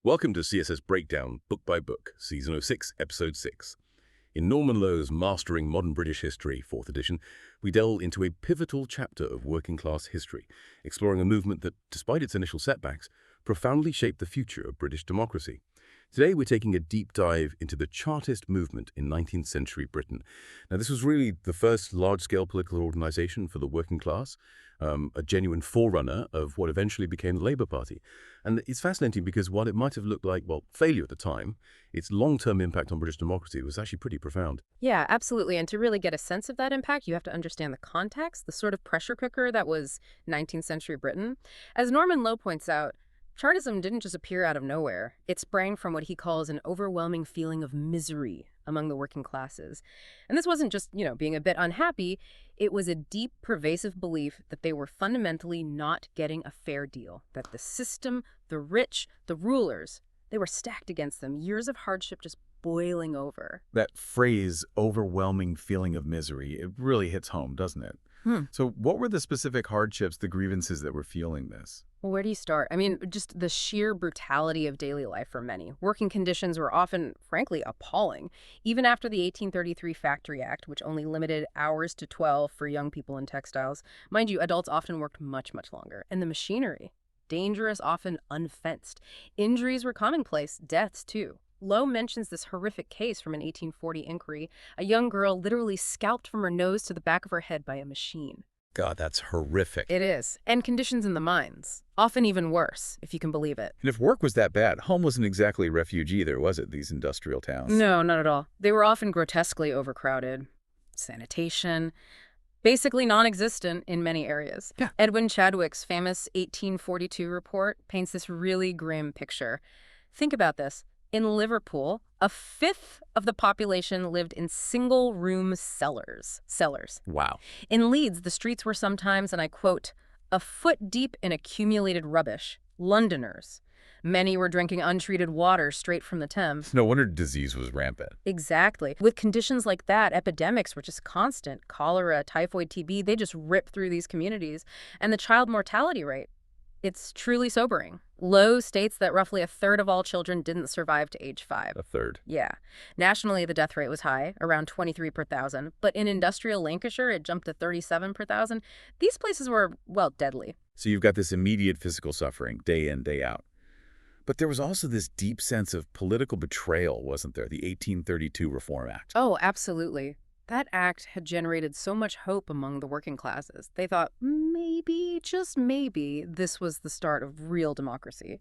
Welcome to CSS Breakdown, Book by Book, Season 06, Episode 6. In Norman Lowe's Mastering Modern British History, 4th edition, we delve into a pivotal chapter of working-class history, exploring a movement that, despite its initial setbacks, profoundly shaped the future of British democracy. Today, we're taking a deep dive into the Chartist movement in 19th century Britain. Now, this was really the first large-scale political organization for the working class, a genuine forerunner of what eventually became the Labour Party. And it's fascinating because while it might have looked like, well, failure at the time, its long-term impact on British democracy was actually pretty profound. Yeah, absolutely. And to really get a sense of that impact, you have to understand the context, the sort of pressure cooker that was 19th century Britain. As Norman Lowe points out, Chartism didn't just appear out of nowhere. It sprang from what he calls an overwhelming feeling of misery among the working classes. And this wasn't just, being a bit unhappy. It was a deep, pervasive belief that they were fundamentally not getting a fair deal, that the system, the rich, the rulers, they were stacked against them, years of hardship just boiling over. That phrase, overwhelming feeling of misery, it really hits home, doesn't it? So what were the specific hardships, the grievances that were fueling this? Well, where do you start? I mean, just the sheer brutality of daily life for many. Working conditions were often, frankly, appalling. Even after the 1833 Factory Act, which only limited hours to 12 for young people in textiles. Mind you, adults often worked much, much longer. And the machinery, dangerous, often unfenced. Injuries were commonplace, deaths too. Lowe mentions this horrific case from an 1840 inquiry. A young girl literally scalped from her nose to the back of her head by a machine. God, that's horrific. It is. And conditions in the mines. Often even worse, if you can believe it. And if work was that bad, home wasn't exactly a refuge either, was it, these industrial towns? No, not at all. They were often grotesquely overcrowded. Sanitation, basically non-existent in many areas. Yeah. Edwin Chadwick's famous 1842 report paints this really grim picture. Think about this. In Liverpool, a fifth of the population lived in single-room cellars. Wow. In Leeds, the streets were sometimes, and I quote, a foot deep in accumulated rubbish. Londoners. Many were drinking untreated water straight from the Thames. No wonder disease was rampant. Exactly. With conditions like that, epidemics were just constant. Cholera, typhoid, TB, they just ripped through these communities. And the child mortality rate, it's truly sobering. Lowe states that roughly a third of all children didn't survive to age 5. A third. Yeah. Nationally, the death rate was high, around 23 per thousand. But in industrial Lancashire, it jumped to 37 per thousand. These places were, well, deadly. So you've got this immediate physical suffering, day in, day out. But there was also this deep sense of political betrayal, wasn't there? The 1832 Reform Act. Oh, absolutely. That act had generated so much hope among the working classes. They thought, maybe, just maybe, this was the start of real democracy.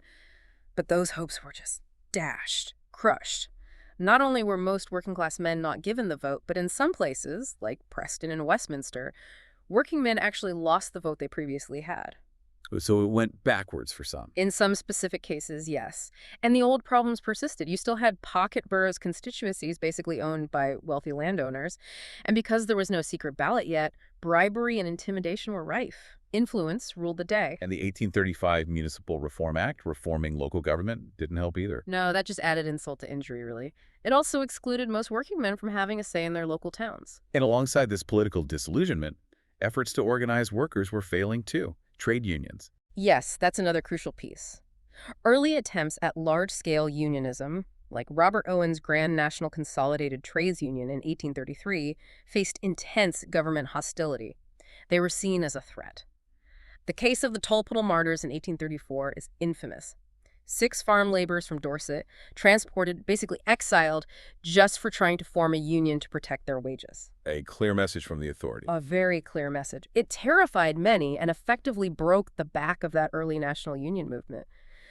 But those hopes were just dashed, crushed. Not only were most working class men not given the vote, but in some places, like Preston and Westminster, working men actually lost the vote they previously had. So it went backwards for some. In some specific cases, yes. And the old problems persisted. You still had pocket boroughs constituencies basically owned by wealthy landowners. And because there was no secret ballot yet, bribery and intimidation were rife. Influence ruled the day. And the 1835 Municipal Reform Act, reforming local government, didn't help either. No, that just added insult to injury, really. It also excluded most working men from having a say in their local towns. And alongside this political disillusionment, efforts to organize workers were failing too. Trade unions. Yes, that's another crucial piece. Early attempts at large-scale unionism, like Robert Owen's Grand National Consolidated Trades Union in 1833, faced intense government hostility. They were seen as a threat. The case of the Tolpuddle Martyrs in 1834 is infamous. 6 farm laborers from Dorset, transported, basically exiled, just for trying to form a union to protect their wages. A clear message from the authorities. A very clear message. It terrified many and effectively broke the back of that early national union movement.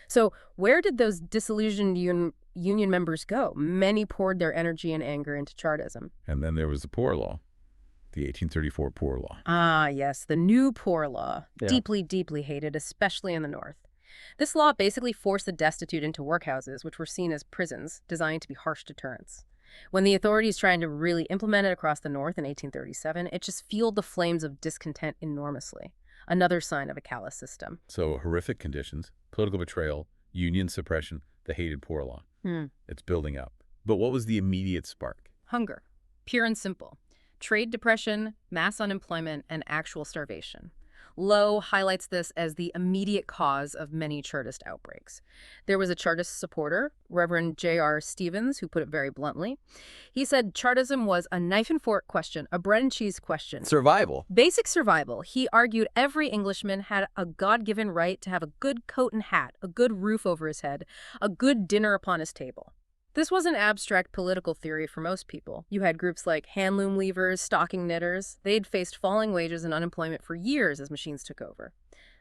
So where did those disillusioned union members go? Many poured their energy and anger into Chartism. And then there was the Poor Law, the 1834 Poor Law. Ah, yes, the new Poor Law. Yeah. Deeply, deeply hated, especially in the North. This law basically forced the destitute into workhouses, which were seen as prisons, designed to be harsh deterrents. When the authorities tried to really implement it across the North in 1837, it just fueled the flames of discontent enormously. Another sign of a callous system. So horrific conditions, political betrayal, union suppression, the hated Poor Law. It's building up. But what was the immediate spark? Hunger. Pure and simple. Trade depression, mass unemployment, and actual starvation. Lowe highlights this as the immediate cause of many Chartist outbreaks. There was a Chartist supporter, Reverend J.R. Stevens, who put it very bluntly. He said Chartism was a knife and fork question, a bread and cheese question. Survival. Basic survival. He argued every Englishman had a God-given right to have a good coat and hat, a good roof over his head, a good dinner upon his table. This was an abstract political theory for most people. You had groups like handloom weavers, stocking knitters. They'd faced falling wages and unemployment for years as machines took over.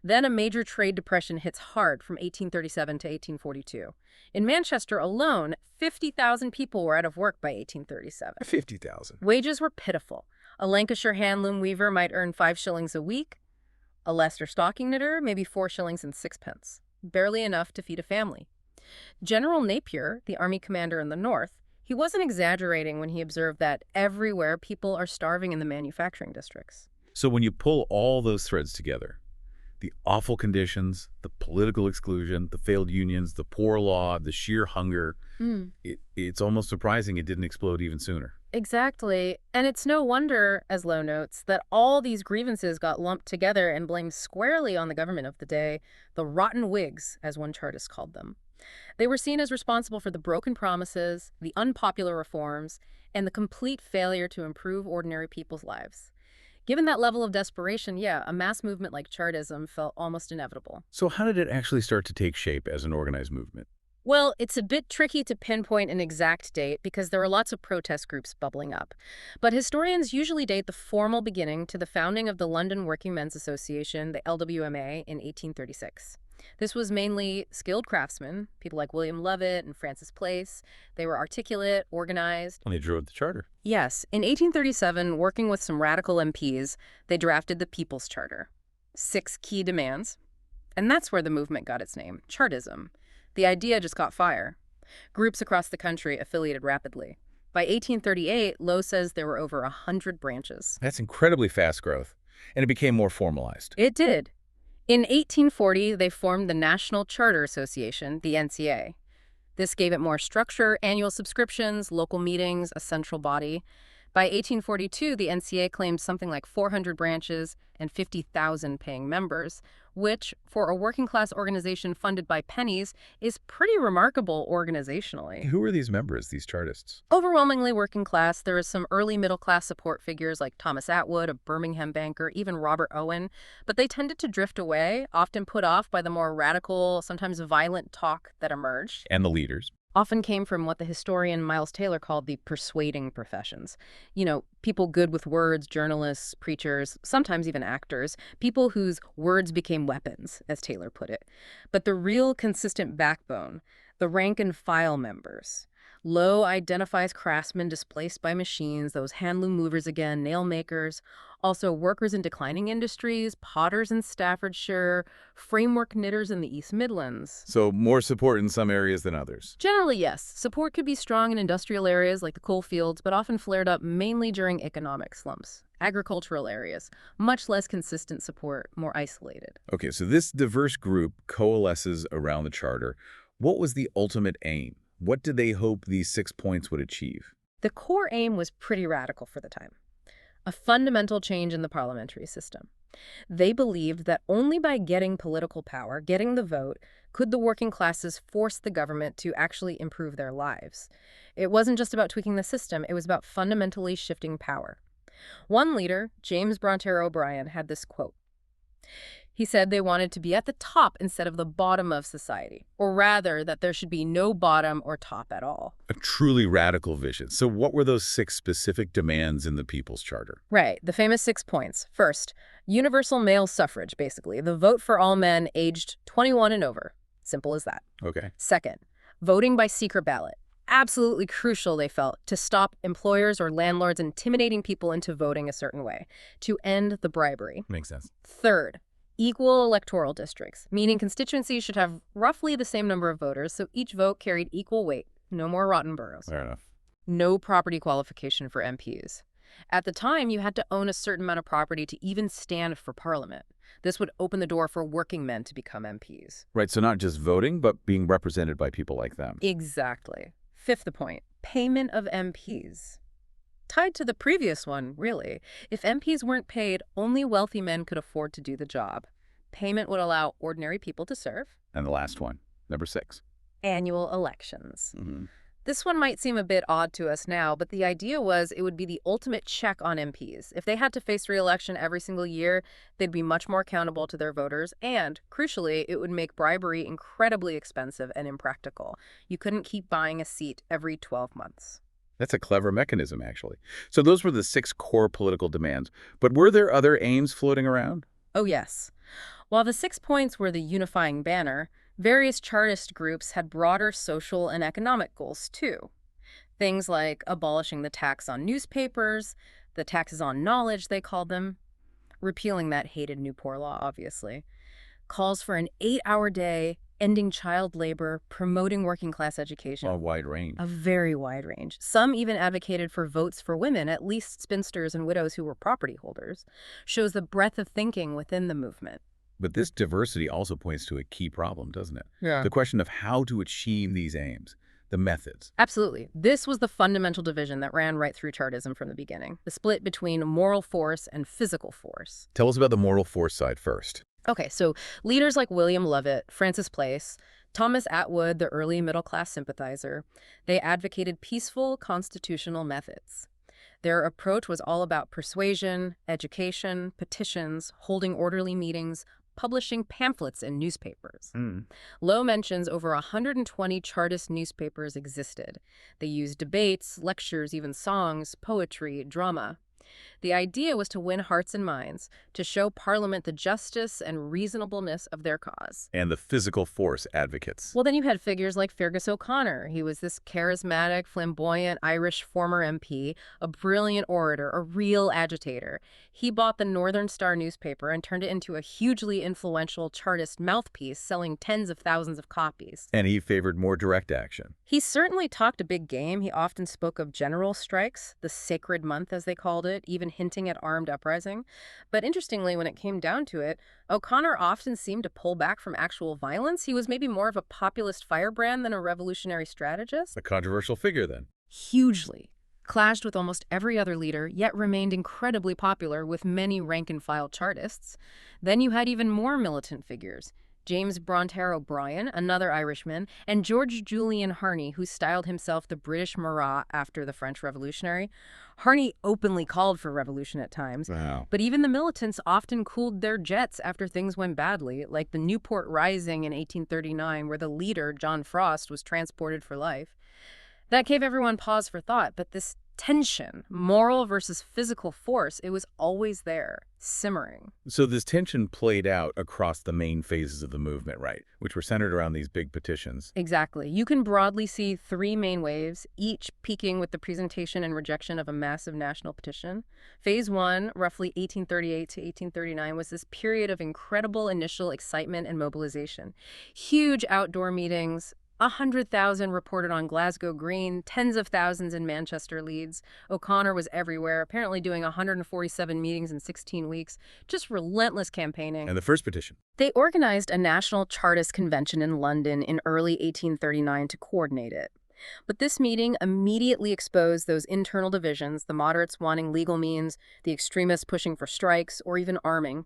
Then a major trade depression hits hard from 1837 to 1842. In Manchester alone, 50,000 people were out of work by 1837. 50,000. Wages were pitiful. A Lancashire handloom weaver might earn 5 shillings a week. A Leicester stocking knitter, maybe 4 shillings and 6 pence. Barely enough to feed a family. General Napier, the army commander in the north, he wasn't exaggerating when he observed that everywhere people are starving in the manufacturing districts. So when you pull all those threads together, the awful conditions, the political exclusion, the failed unions, the poor law, the sheer hunger, it's almost surprising it didn't explode even sooner. Exactly. And it's no wonder, as Lowe notes, that all these grievances got lumped together and blamed squarely on the government of the day, the rotten Whigs, as one Chartist called them. They were seen as responsible for the broken promises, the unpopular reforms, and the complete failure to improve ordinary people's lives. Given that level of desperation, a mass movement like Chartism felt almost inevitable. So how did it actually start to take shape as an organized movement? Well, it's a bit tricky to pinpoint an exact date because there were lots of protest groups bubbling up. But historians usually date the formal beginning to the founding of the London Working Men's Association, the LWMA, in 1836. This was mainly skilled craftsmen, people like William Lovett and Francis Place. They were articulate, organized. And they drove the charter. Yes, in 1837, working with some radical MPs, they drafted the People's Charter. 6 key demands. And that's where the movement got its name, Chartism. The idea just caught fire. Groups across the country affiliated rapidly. By 1838, Lowe says there were over 100 branches. That's incredibly fast growth. And it became more formalized. It did. In 1840, they formed the National Charter Association, the NCA. This gave it more structure, annual subscriptions, local meetings, a central body. By 1842, the NCA claimed something like 400 branches and 50,000 paying members, which, for a working-class organization funded by pennies, is pretty remarkable organizationally. Who were these members, these Chartists? Overwhelmingly working class. There was some early middle-class support figures like Thomas Atwood, a Birmingham banker, even Robert Owen, but they tended to drift away, often put off by the more radical, sometimes violent talk that emerged. And the leaders. Often came from what the historian Miles Taylor called the persuading professions. You know, people good with words, journalists, preachers, sometimes even actors, people whose words became weapons, as Taylor put it. But the real consistent backbone, the rank and file members. Lowe identifies craftsmen displaced by machines, those handloom movers again, nail makers, also workers in declining industries, potters in Staffordshire, framework knitters in the East Midlands. So more support in some areas than others. Generally, yes. Support could be strong in industrial areas like the coal fields, but often flared up mainly during economic slumps. Agricultural areas, much less consistent support, more isolated. Okay, so this diverse group coalesces around the charter. What was the ultimate aim? What did they hope these 6 points would achieve? The core aim was pretty radical for the time. A fundamental change in the parliamentary system. They believed that only by getting political power, getting the vote, could the working classes force the government to actually improve their lives. It wasn't just about tweaking the system, it was about fundamentally shifting power. One leader, James Bronte O'Brien, had this quote. He said they wanted to be at the top instead of the bottom of society, or rather that there should be no bottom or top at all. A truly radical vision. So what were those 6 specific demands in the People's Charter? Right, the famous 6 points. First, universal male suffrage, basically, the vote for all men aged 21 and over. Simple as that. Okay. Second, voting by secret ballot. Absolutely crucial, they felt, to stop employers or landlords intimidating people into voting a certain way, to end the bribery. Makes sense. Third, equal electoral districts, meaning constituencies should have roughly the same number of voters, so each vote carried equal weight. No more rotten boroughs. Fair enough. No property qualification for MPs. At the time, you had to own a certain amount of property to even stand for parliament. This would open the door for working men to become MPs. Right, so not just voting, but being represented by people like them. Exactly. Fifth point, payment of MPs. Tied to the previous one, really. If MPs weren't paid, only wealthy men could afford to do the job. Payment would allow ordinary people to serve. And the last one, number 6. Annual elections. Mm-hmm. This one might seem a bit odd to us now, but the idea was it would be the ultimate check on MPs. If they had to face re-election every single year, they'd be much more accountable to their voters, and, crucially, it would make bribery incredibly expensive and impractical. You couldn't keep buying a seat every 12 months. That's a clever mechanism, actually. So those were the 6 core political demands. But were there other aims floating around? Oh, yes. While the 6 points were the unifying banner, various Chartist groups had broader social and economic goals, too. Things like abolishing the tax on newspapers, the taxes on knowledge, they called them, repealing that hated New Poor Law, obviously, calls for an 8-hour day, ending child labor, promoting working-class education. A wide range. A very wide range. Some even advocated for votes for women, at least spinsters and widows who were property holders. Shows the breadth of thinking within the movement. But this diversity also points to a key problem, doesn't it? Yeah. The question of how to achieve these aims, the methods. Absolutely. This was the fundamental division that ran right through Chartism from the beginning. The split between moral force and physical force. Tell us about the moral force side first. Okay, so leaders like William Lovett, Francis Place, Thomas Atwood, the early middle-class sympathizer, they advocated peaceful constitutional methods. Their approach was all about persuasion, education, petitions, holding orderly meetings, publishing pamphlets in newspapers. Lowe mentions over 120 Chartist newspapers existed. They used debates, lectures, even songs, poetry, drama. The idea was to win hearts and minds, to show Parliament the justice and reasonableness of their cause. And the physical force advocates. Well, then you had figures like Fergus O'Connor. He was this charismatic, flamboyant Irish former MP, a brilliant orator, a real agitator. He bought the Northern Star newspaper and turned it into a hugely influential Chartist mouthpiece, selling tens of thousands of copies. And he favored more direct action. He certainly talked a big game. He often spoke of general strikes, the sacred month as they called it, even hinting at armed uprising. But interestingly, when it came down to it, O'Connor often seemed to pull back from actual violence. He was maybe more of a populist firebrand than a revolutionary strategist. A controversial figure, then. Hugely. Clashed with almost every other leader, yet remained incredibly popular with many rank-and-file Chartists. Then you had even more militant figures. James Bronte O'Brien, another Irishman, and George Julian Harney, who styled himself the British Marat after the French Revolutionary. Harney openly called for revolution at times, Wow. but even the militants often cooled their jets after things went badly, like the Newport Rising in 1839, where the leader, John Frost, was transported for life. That gave everyone pause for thought, but this tension, moral versus physical force, it was always there, simmering. So this tension played out across the main phases of the movement, right? Which were centered around these big petitions. Exactly. You can broadly see 3 main waves, each peaking with the presentation and rejection of a massive national petition. Phase 1, roughly 1838 to 1839, was this period of incredible initial excitement and mobilization. Huge outdoor meetings, 100,000 reported on Glasgow Green, tens of thousands in Manchester Leeds. O'Connor was everywhere, apparently doing 147 meetings in 16 weeks. Just relentless campaigning. And the first petition. They organized a national Chartist convention in London in early 1839 to coordinate it. But this meeting immediately exposed those internal divisions, the moderates wanting legal means, the extremists pushing for strikes, or even arming.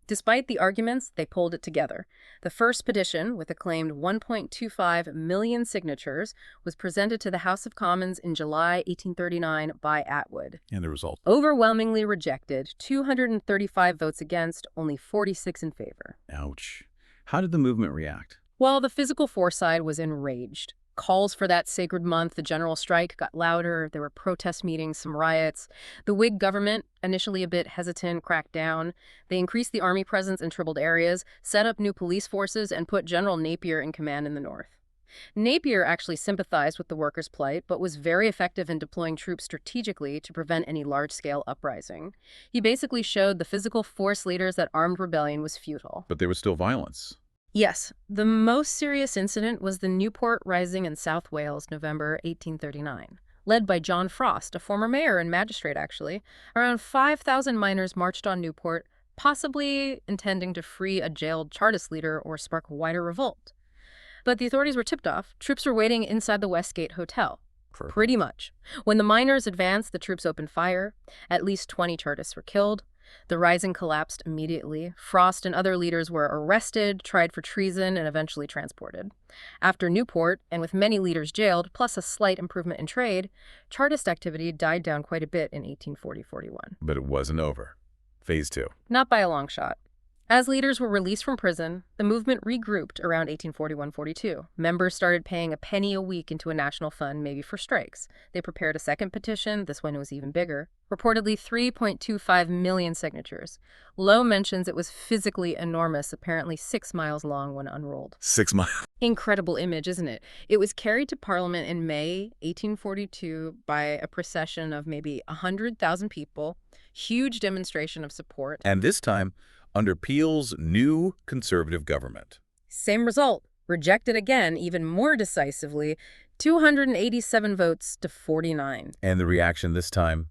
Despite the arguments, they pulled it together. The first petition, with a claimed 1.25 million signatures, was presented to the House of Commons in July 1839 by Atwood. And the result. Overwhelmingly rejected, 235 votes against, only 46 in favor. Ouch. How did the movement react? Well, the physical force side was enraged. Calls for that sacred month, the general strike, got louder. There were protest meetings, some riots. The Whig government, initially a bit hesitant, cracked down. They increased the army presence in troubled areas, set up new police forces, and put General Napier in command in the north. Napier actually sympathized with the workers' plight, but was very effective in deploying troops strategically to prevent any large-scale uprising. He basically showed the physical force leaders that armed rebellion was futile. But there was still violence. Yes, the most serious incident was the Newport Rising in South Wales, November 1839. Led by John Frost, a former mayor and magistrate, actually, around 5,000 miners marched on Newport, possibly intending to free a jailed Chartist leader or spark a wider revolt. But the authorities were tipped off. Troops were waiting inside the Westgate Hotel. Pretty much. When the miners advanced, the troops opened fire. At least 20 Chartists were killed. The rising collapsed immediately. Frost and other leaders were arrested, tried for treason, and eventually transported. After Newport, and with many leaders jailed, plus a slight improvement in trade, Chartist activity died down quite a bit in 1840-41. But it wasn't over. Phase 2. Not by a long shot. As leaders were released from prison, the movement regrouped around 1841-42. Members started paying a penny a week into a national fund, maybe for strikes. They prepared a second petition. This one was even bigger. Reportedly 3.25 million signatures. Lowe mentions it was physically enormous, apparently 6 miles long when unrolled. 6 miles. Incredible image, isn't it? It was carried to Parliament in May 1842 by a procession of maybe 100,000 people. Huge demonstration of support. And this time, under Peel's new conservative government. Same result. Rejected again, even more decisively, 287 votes to 49. And the reaction this time?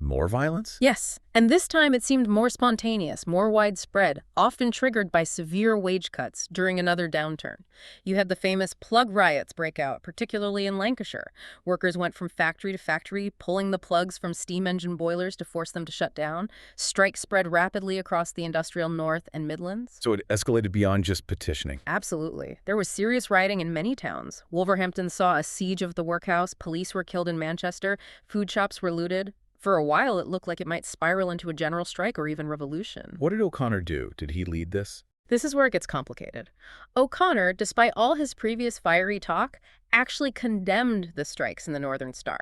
More violence? Yes, and this time it seemed more spontaneous, more widespread, often triggered by severe wage cuts during another downturn. You had the famous plug riots break out, particularly in Lancashire. Workers went from factory to factory, pulling the plugs from steam engine boilers to force them to shut down. Strikes spread rapidly across the industrial North and Midlands. So it escalated beyond just petitioning. Absolutely. There was serious rioting in many towns. Wolverhampton saw a siege of the workhouse, police were killed in Manchester, food shops were looted. For a while, it looked like it might spiral into a general strike or even revolution. What did O'Connor do? Did he lead this? This is where it gets complicated. O'Connor, despite all his previous fiery talk, actually condemned the strikes in the Northern Star.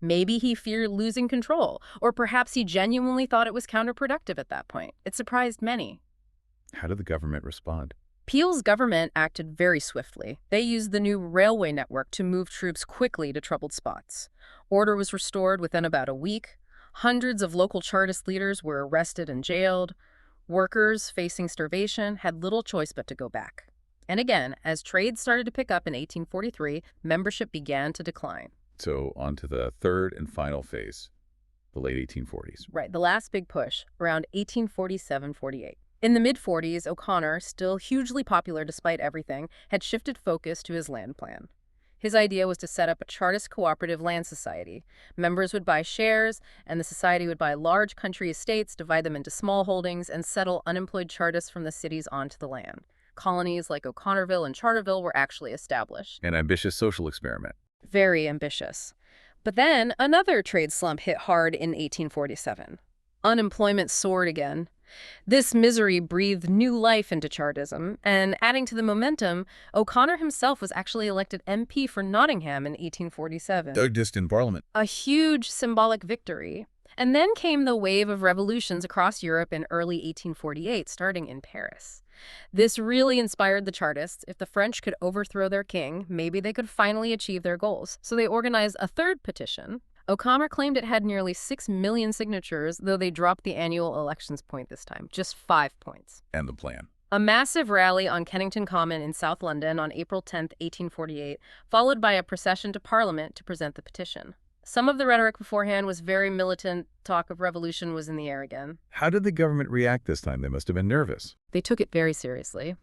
Maybe he feared losing control, or perhaps he genuinely thought it was counterproductive at that point. It surprised many. How did the government respond? Peel's government acted very swiftly. They used the new railway network to move troops quickly to troubled spots. Order was restored within about a week. Hundreds of local Chartist leaders were arrested and jailed. Workers facing starvation had little choice but to go back. And again, as trade started to pick up in 1843, membership began to decline. So on to the third and final phase, the late 1840s. Right, the last big push, around 1847-48. In the mid-40s, O'Connor, still hugely popular despite everything, had shifted focus to his land plan. His idea was to set up a Chartist cooperative land society. Members would buy shares, and the society would buy large country estates, divide them into small holdings, and settle unemployed Chartists from the cities onto the land. Colonies like O'Connorville and Charterville were actually established. An ambitious social experiment. Very ambitious. But then another trade slump hit hard in 1847. Unemployment soared again. This misery breathed new life into Chartism, and adding to the momentum, O'Connor himself was actually elected MP for Nottingham in 1847. Just in Parliament. A huge symbolic victory. And then came the wave of revolutions across Europe in early 1848, starting in Paris. This really inspired the Chartists. If the French could overthrow their king, maybe they could finally achieve their goals. So they organized a third petition. O'Connor claimed it had nearly 6 million signatures, though they dropped the annual elections point this time, just 5 points. And the plan. A massive rally on Kennington Common in South London on April 10, 1848, followed by a procession to Parliament to present the petition. Some of the rhetoric beforehand was very militant. Talk of revolution was in the air again. How did the government react this time? They must have been nervous. They took it very seriously.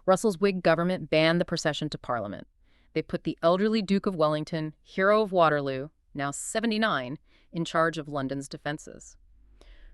Russell's Whig government banned the procession to Parliament. They put the elderly Duke of Wellington, hero of Waterloo, now 79, in charge of London's defenses.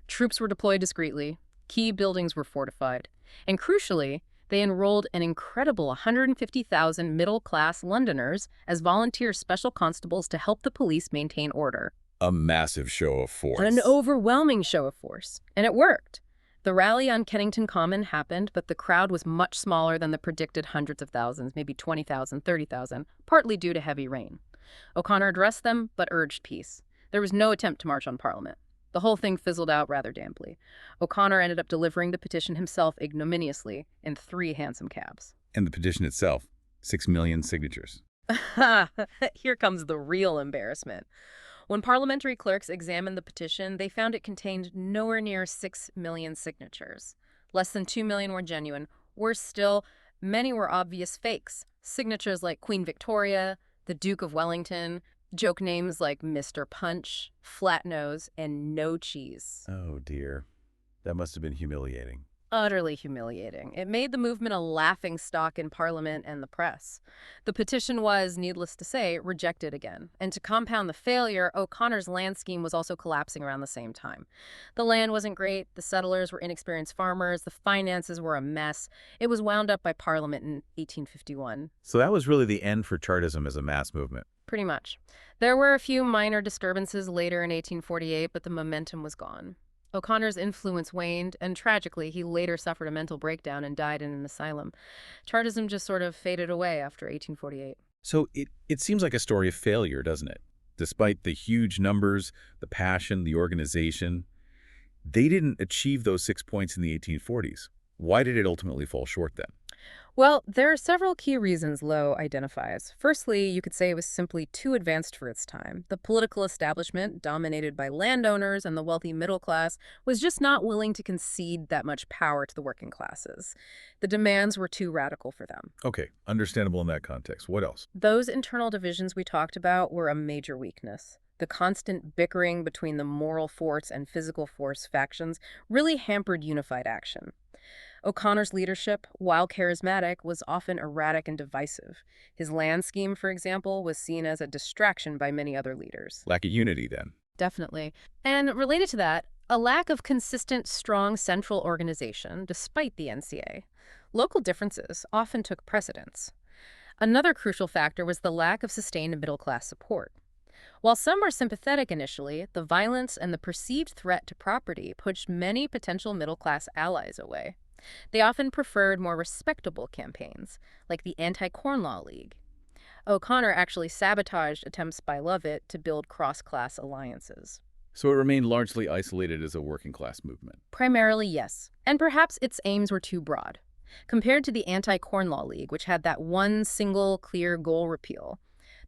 Troops were deployed discreetly, key buildings were fortified, and crucially, they enrolled an incredible 150,000 middle-class Londoners as volunteer special constables to help the police maintain order. A massive show of force. An overwhelming show of force. And it worked. The rally on Kennington Common happened, but the crowd was much smaller than the predicted hundreds of thousands, maybe 20,000, 30,000, partly due to heavy rain. O'Connor addressed them, but urged peace. There was no attempt to march on Parliament. The whole thing fizzled out rather damply. O'Connor ended up delivering the petition himself ignominiously in 3 hansom cabs. And the petition itself, 6 million signatures. Here comes the real embarrassment. When parliamentary clerks examined the petition, they found it contained nowhere near 6 million signatures. Less than 2 million were genuine. Worse still, many were obvious fakes. Signatures like Queen Victoria, the Duke of Wellington, joke names like Mr. Punch, Flat Nose, and No Cheese. Oh, dear. That must have been humiliating. utterly humiliating. It made the movement a laughingstock in Parliament and the press. The petition was, needless to say, rejected again. And to compound the failure, O'Connor's land scheme was also collapsing around the same time. The land wasn't great, the settlers were inexperienced farmers, the finances were a mess. It was wound up by Parliament in 1851. So that was really the end for Chartism as a mass movement. Pretty much. There were a few minor disturbances later in 1848, but the momentum was gone. O'Connor's influence waned, and tragically, he later suffered a mental breakdown and died in an asylum. Chartism just sort of faded away after 1848. So it seems like a story of failure, doesn't it? Despite the huge numbers, the passion, the organization, they didn't achieve those 6 points in the 1840s. Why did it ultimately fall short then? Well, there are several key reasons Lowe identifies. Firstly, you could say it was simply too advanced for its time. The political establishment, dominated by landowners and the wealthy middle class, was just not willing to concede that much power to the working classes. The demands were too radical for them. Okay, understandable in that context. What else? Those internal divisions we talked about were a major weakness. The constant bickering between the moral force and physical force factions really hampered unified action. O'Connor's leadership, while charismatic, was often erratic and divisive. His land scheme, for example, was seen as a distraction by many other leaders. Lack of unity, then. Definitely. And related to that, a lack of consistent, strong central organization, despite the NCA. Local differences often took precedence. Another crucial factor was the lack of sustained middle-class support. While some were sympathetic initially, the violence and the perceived threat to property pushed many potential middle-class allies away. They often preferred more respectable campaigns, like the Anti-Corn Law League. O'Connor actually sabotaged attempts by Lovett to build cross-class alliances. So it remained largely isolated as a working-class movement. Primarily, yes. And perhaps its aims were too broad. Compared to the Anti-Corn Law League, which had that one single, clear goal repeal,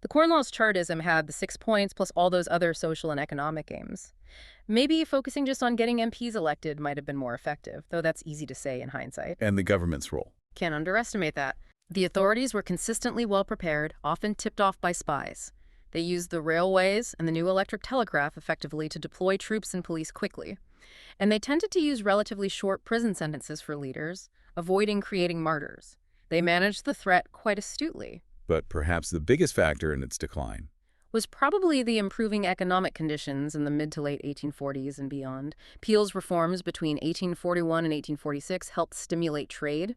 the Corn Law's Chartism had the 6 points plus all those other social and economic aims. Maybe focusing just on getting MPs elected might have been more effective, though that's easy to say in hindsight. And the government's role. Can't underestimate that. The authorities were consistently well prepared, often tipped off by spies. They used the railways and the new electric telegraph effectively to deploy troops and police quickly. And they tended to use relatively short prison sentences for leaders, avoiding creating martyrs. They managed the threat quite astutely. But perhaps the biggest factor in its decline was probably the improving economic conditions in the mid to late 1840s and beyond. Peel's reforms between 1841 and 1846 helped stimulate trade.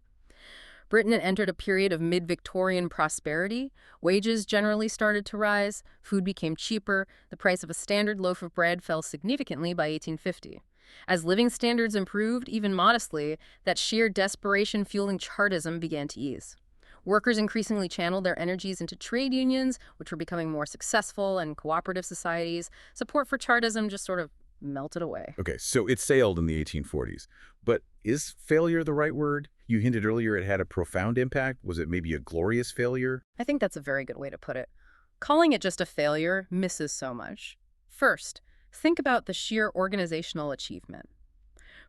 Britain had entered a period of mid-Victorian prosperity. Wages generally started to rise, food became cheaper, the price of a standard loaf of bread fell significantly by 1850. As living standards improved, even modestly, that sheer desperation fueling Chartism began to ease. Workers increasingly channeled their energies into trade unions, which were becoming more successful, and cooperative societies. Support for Chartism just sort of melted away. Okay, so it sailed in the 1840s. But is failure the right word? You hinted earlier it had a profound impact. Was it maybe a glorious failure? I think that's a very good way to put it. Calling it just a failure misses so much. First, think about the sheer organizational achievement.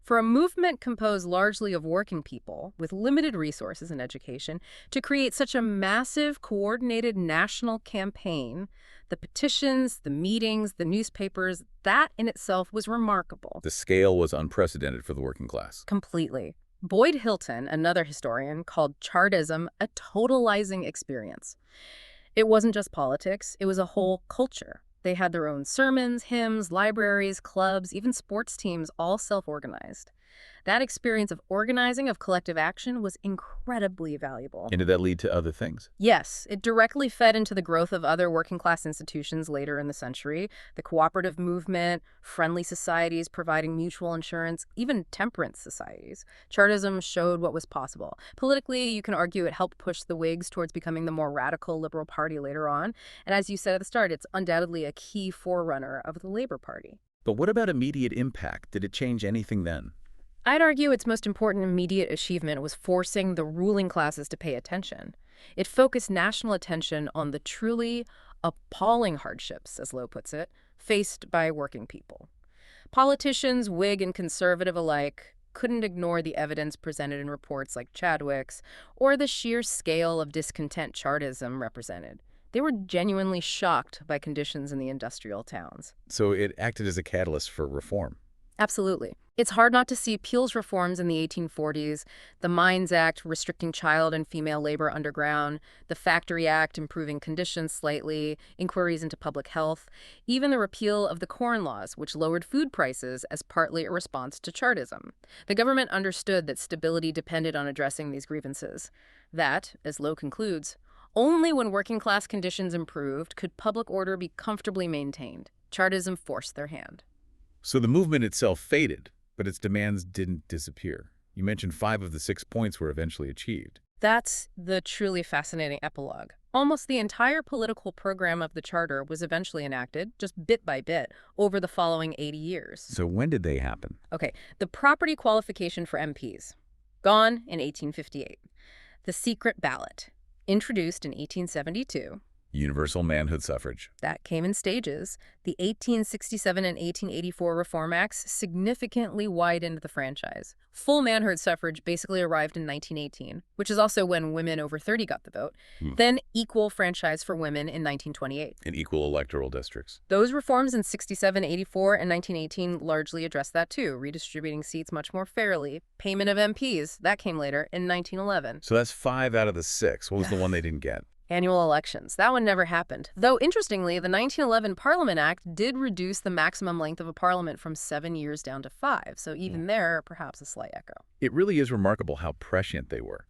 For a movement composed largely of working people with limited resources and education to create such a massive, coordinated national campaign, the petitions, the meetings, the newspapers, that in itself was remarkable. The scale was unprecedented for the working class. Completely. Boyd Hilton, another historian, called Chartism a totalizing experience. It wasn't just politics, it was a whole culture. They had their own sermons, hymns, libraries, clubs, even sports teams, all self-organized. That experience of organizing, of collective action, was incredibly valuable. And did that lead to other things? Yes, it directly fed into the growth of other working-class institutions later in the century, the cooperative movement, friendly societies providing mutual insurance, even temperance societies. Chartism showed what was possible. Politically, you can argue it helped push the Whigs towards becoming the more radical Liberal Party later on. And as you said at the start, it's undoubtedly a key forerunner of the Labor Party. But what about immediate impact? Did it change anything then? I'd argue its most important immediate achievement was forcing the ruling classes to pay attention. It focused national attention on the truly appalling hardships, as Lowe puts it, faced by working people. Politicians, Whig and conservative alike, couldn't ignore the evidence presented in reports like Chadwick's or the sheer scale of discontent Chartism represented. They were genuinely shocked by conditions in the industrial towns. So it acted as a catalyst for reform. Absolutely. It's hard not to see Peel's reforms in the 1840s, the Mines Act restricting child and female labor underground, the Factory Act improving conditions slightly, inquiries into public health, even the repeal of the Corn Laws, which lowered food prices as partly a response to Chartism. The government understood that stability depended on addressing these grievances. That, as Lowe concludes, only when working-class conditions improved could public order be comfortably maintained. Chartism forced their hand. So the movement itself faded, but its demands didn't disappear. You mentioned 5 of the 6 points were eventually achieved. That's the truly fascinating epilogue. Almost the entire political program of the Charter was eventually enacted, just bit by bit, over the following 80 years. So when did they happen? Okay, the property qualification for MPs, gone in 1858. The secret ballot, introduced in 1872. Universal manhood suffrage. That came in stages. The 1867 and 1884 Reform Acts significantly widened the franchise. Full manhood suffrage basically arrived in 1918, which is also when women over 30 got the vote. Then equal franchise for women in 1928. And equal electoral districts. Those reforms in 67, 84, and 1918 largely addressed that too, redistributing seats much more fairly. Payment of MPs, that came later in 1911. So that's 5 out of the 6. What was the one they didn't get? Annual elections. That one never happened. Though, interestingly, the 1911 Parliament Act did reduce the maximum length of a parliament from 7 years down to 5, so even there, perhaps a slight echo. It really is remarkable how prescient they were.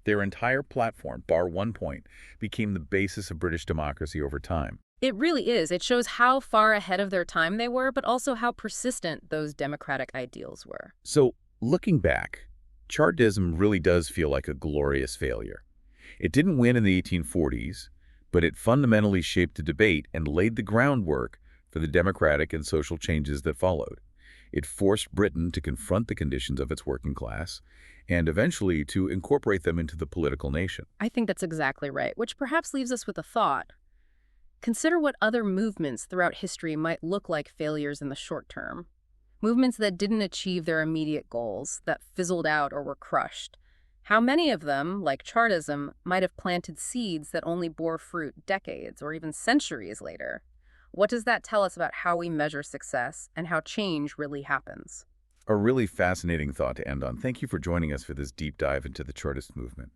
Their entire platform, bar one point, became the basis of British democracy over time. It really is. It shows how far ahead of their time they were, but also how persistent those democratic ideals were. So, looking back, Chartism really does feel like a glorious failure. It didn't win in the 1840s, but it fundamentally shaped the debate and laid the groundwork for the democratic and social changes that followed. It forced Britain to confront the conditions of its working class and eventually to incorporate them into the political nation. I think that's exactly right, which perhaps leaves us with a thought. Consider what other movements throughout history might look like failures in the short term. Movements that didn't achieve their immediate goals, that fizzled out or were crushed. How many of them, like Chartism, might have planted seeds that only bore fruit decades or even centuries later? What does that tell us about how we measure success and how change really happens? A really fascinating thought to end on. Thank you for joining us for this deep dive into the Chartist movement.